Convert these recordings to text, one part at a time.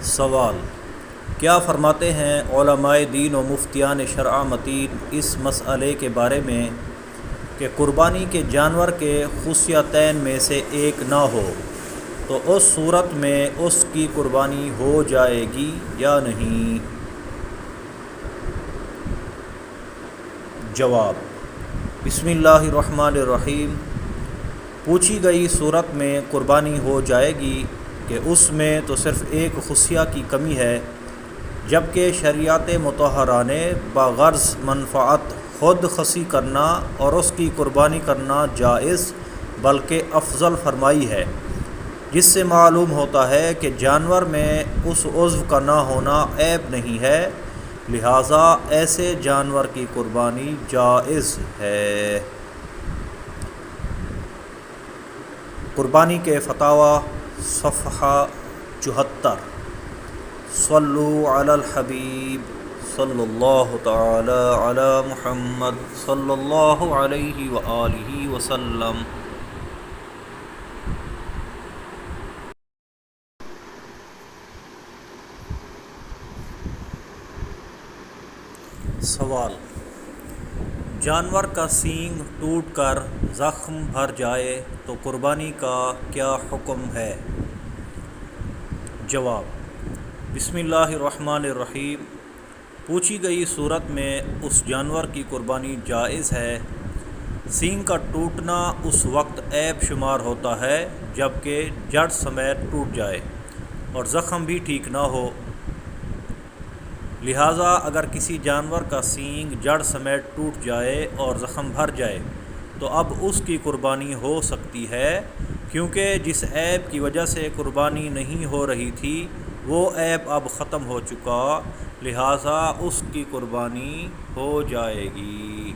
سوال: کیا فرماتے ہیں علماء دین و مفتیان شرع متین اس مسئلے کے بارے میں کہ قربانی کے جانور کے خصیتین میں سے ایک نہ ہو تو اس صورت میں اس کی قربانی ہو جائے گی یا نہیں؟ جواب: بسم اللہ الرحمن الرحیم۔ پوچھی گئی صورت میں قربانی ہو جائے گی کہ اس میں تو صرف ایک خصیہ کی کمی ہے، جبکہ شریعت مطہرہ نے بغرض منفعت خود خصی کرنا اور اس کی قربانی کرنا جائز بلکہ افضل فرمائی ہے، جس سے معلوم ہوتا ہے کہ جانور میں اس عضو کا نہ ہونا عیب نہیں ہے، لہٰذا ایسے جانور کی قربانی جائز ہے۔ قربانی کے فتاویٰ صفحہ 74۔ صلو علی الحبیب صلی اللہ تعالی علی محمد صلی اللہ علیہ وآلہ وسلم۔ سوال: جانور کا سینگ ٹوٹ کر زخم بھر جائے تو قربانی کا کیا حکم ہے؟ جواب: بسم اللہ الرحمن الرحیم۔ پوچھی گئی صورت میں اس جانور کی قربانی جائز ہے۔ سینگ کا ٹوٹنا اس وقت عیب شمار ہوتا ہے جبکہ جڑ سمیت ٹوٹ جائے اور زخم بھی ٹھیک نہ ہو، لہٰذا اگر کسی جانور کا سینگ جڑ سمیت ٹوٹ جائے اور زخم بھر جائے تو اب اس کی قربانی ہو سکتی ہے، کیونکہ جس عیب کی وجہ سے قربانی نہیں ہو رہی تھی وہ عیب اب ختم ہو چکا، لہٰذا اس کی قربانی ہو جائے گی۔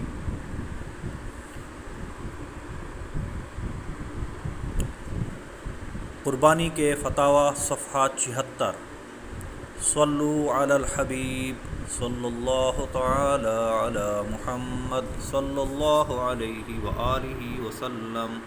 قربانی کے فتاویٰ صفحہ 76۔ صلو علی الحبیب صلی اللہ تعالی علی محمد صلی اللہ علیہ وآلہ وسلم۔